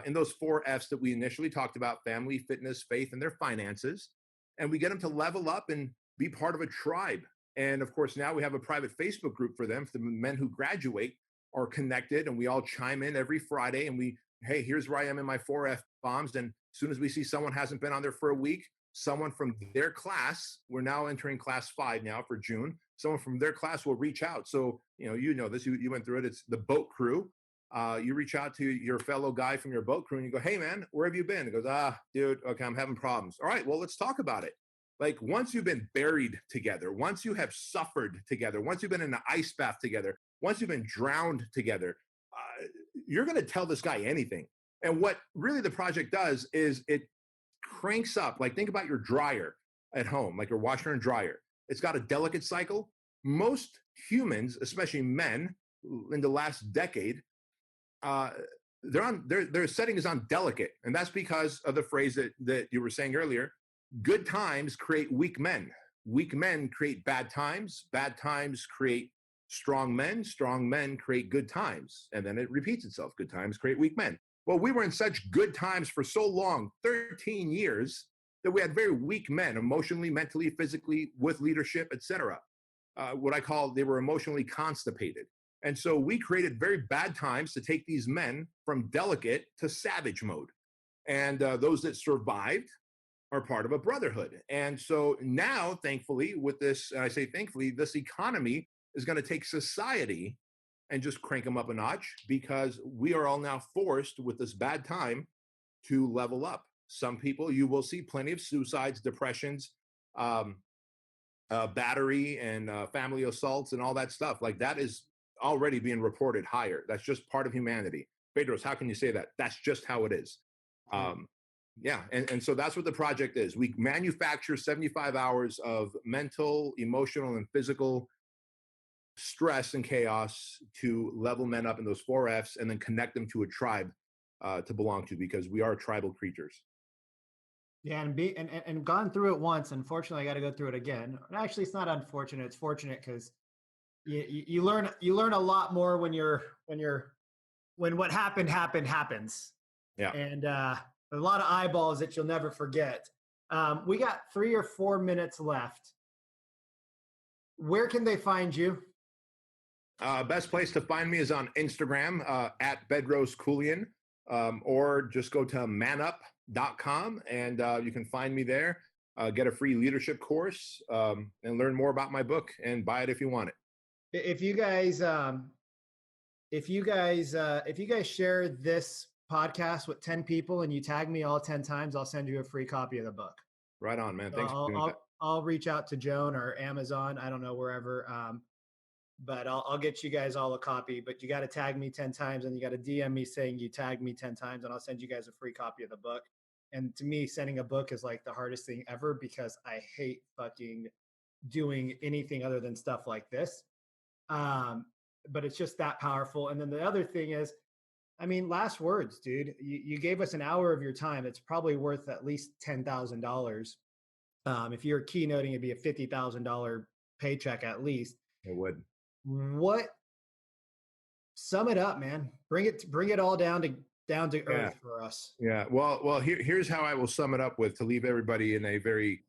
in those 4 F's that we initially talked about: family, fitness, faith, and their finances. And we get them to level up and be part of a tribe. And of course, now we have a private Facebook group for them. For the men who graduate are connected, and we all chime in every Friday, and hey, here's where I am in my 4 F bombs. And as soon as we see someone hasn't been on there for a week, someone from their class, we're now entering class 5 now for June, someone from their class will reach out. So, you know this, you went through it. It's the boat crew. You reach out to your fellow guy from your boat crew and you go, hey man, where have you been? He goes, dude, okay, I'm having problems. All right, well, let's talk about it. Like, once you've been buried together, once you have suffered together, once you've been in an ice bath together, once you've been drowned together, you're going to tell this guy anything. And what really the project does is it cranks up. Like, think about your dryer at home, like your washer and dryer. It's got a delicate cycle. Most humans, especially men, in the last decade, their setting is on delicate, and that's because of the phrase that you were saying earlier. Good times create weak men. Weak men create bad times. Bad times create strong men create good times, and then it repeats itself. Good times create weak men. Well, we were in such good times for so long, 13 years, that we had very weak men, emotionally, mentally, physically, with leadership, etc. What I call, they were emotionally constipated. And so we created very bad times to take these men from delicate to savage mode. And those that survived are part of a brotherhood. And so now, thankfully, with this, and I say thankfully, this economy is going to take society and just crank them up a notch, because we are all now forced with this bad time to level up. Some people, you will see plenty of suicides, depressions, battery, and family assaults and all that stuff. Like, that is already being reported higher. That's just part of humanity. Bedros, how can you say that? That's just how it is. Yeah, and so that's what the project is. We manufacture 75 hours of mental, emotional, and physical stress and chaos to level men up in those 4 F's, and then connect them to a tribe to belong to, because we are tribal creatures. Yeah, and gone through it once. Unfortunately, I got to go through it again. Actually, it's not unfortunate. It's fortunate, because you learn a lot more when what happens. Yeah. And a lot of eyeballs that you'll never forget. We got 3 or 4 minutes left. Where can they find you? Best place to find me is on Instagram at Bedros Keuilian, or just go to and you can find me there. Get a free leadership course and learn more about my book and buy it if you want it. If you guys share this podcast with 10 people and you tag me all 10 times, I'll send you a free copy of the book. Right on, man. Thanks for doing that. I'll reach out to Joan or Amazon. I don't know, wherever. But I'll get you guys all a copy, but you got to tag me 10 times and you got to DM me saying you tagged me 10 times and I'll send you guys a free copy of the book. And to me, sending a book is like the hardest thing ever because I hate fucking doing anything other than stuff like this. But it's just that powerful. And then the other thing is, I mean, last words, dude. You gave us an hour of your time. It's probably worth at least $10,000. If you're keynoting, it'd be a $50,000 paycheck at least. It would. Sum it up, man. Bring it all down to earth for us. Yeah. Well, here's how I will sum it up with to leave everybody in a very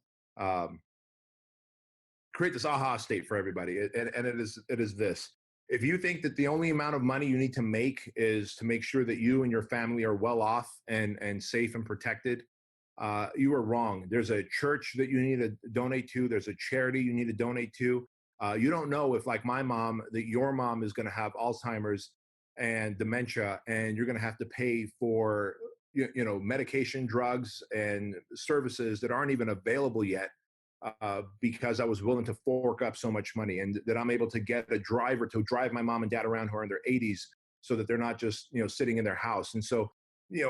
create this aha state for everybody. And it is this. If you think that the only amount of money you need to make is to make sure that you and your family are well off and safe and protected, you are wrong. There's a church that you need to donate to. There's a charity you need to donate to. You don't know if, like my mom, that your mom is going to have Alzheimer's and dementia, and you're going to have to pay for medication, drugs, and services that aren't even available yet because I was willing to fork up so much money, and that I'm able to get a driver to drive my mom and dad around who are in their 80s so that they're not just sitting in their house. And so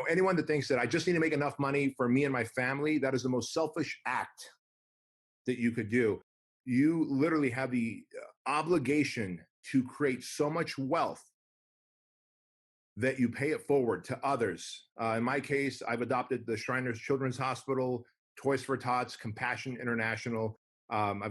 anyone that thinks that I just need to make enough money for me and my family, that is the most selfish act that you could do. You literally have the obligation to create so much wealth that you pay it forward to others. In my case, I've adopted the Shriners Children's Hospital, Toys for Tots, Compassion International.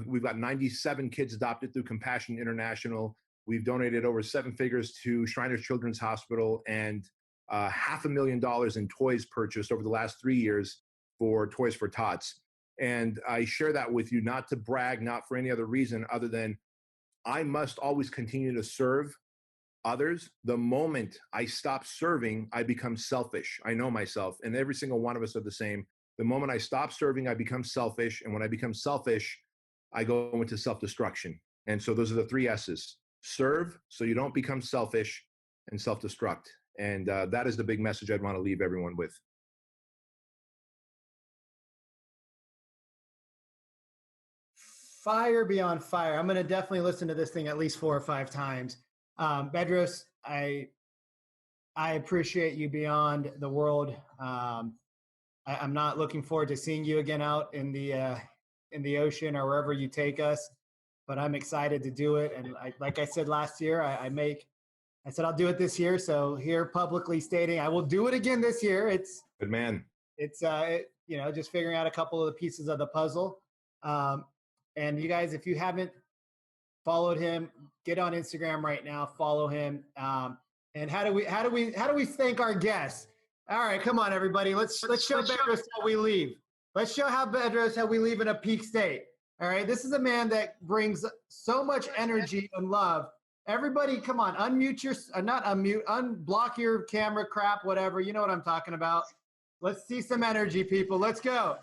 We've got 97 kids adopted through Compassion International. We've donated over 7 figures to Shriners Children's Hospital and $500,000 in toys purchased over the last 3 years for Toys for Tots. And I share that with you, not to brag, not for any other reason other than I must always continue to serve others. The moment I stop serving, I become selfish. I know myself, and every single one of us are the same. The moment I stop serving, I become selfish. And when I become selfish, I go into self-destruction. And so those are the 3 S's. Serve so you don't become selfish, and self-destruct. And that is the big message I'd want to leave everyone with. Fire beyond fire. I'm going to definitely listen to this thing at least 4 or 5 times. Bedros, I appreciate you beyond the world. I'm not looking forward to seeing you again out in the ocean or wherever you take us, but I'm excited to do it. And like I said last year, I said I'll do it this year. So here publicly stating I will do it again this year. It's good, man. It's just figuring out a couple of the pieces of the puzzle. And you guys, if you haven't followed him, get on Instagram right now, follow him. And how do we thank our guests? All right, come on, everybody. Let's show Bedros how we leave. Let's show Bedros how we leave in a peak state. All right, this is a man that brings so much energy and love. Everybody, come on, unblock your camera crap, whatever. You know what I'm talking about. Let's see some energy, people. Let's go.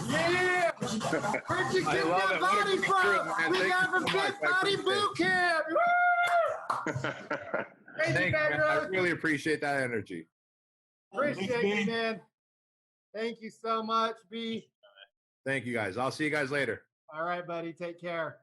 Yeah! Where'd you get that body from? We got from Fit Body Boot Camp. Thank you, Bedros. I really appreciate that energy. Appreciate you, man. Thank you so much, B. Thank you, guys. I'll see you guys later. All right, buddy. Take care.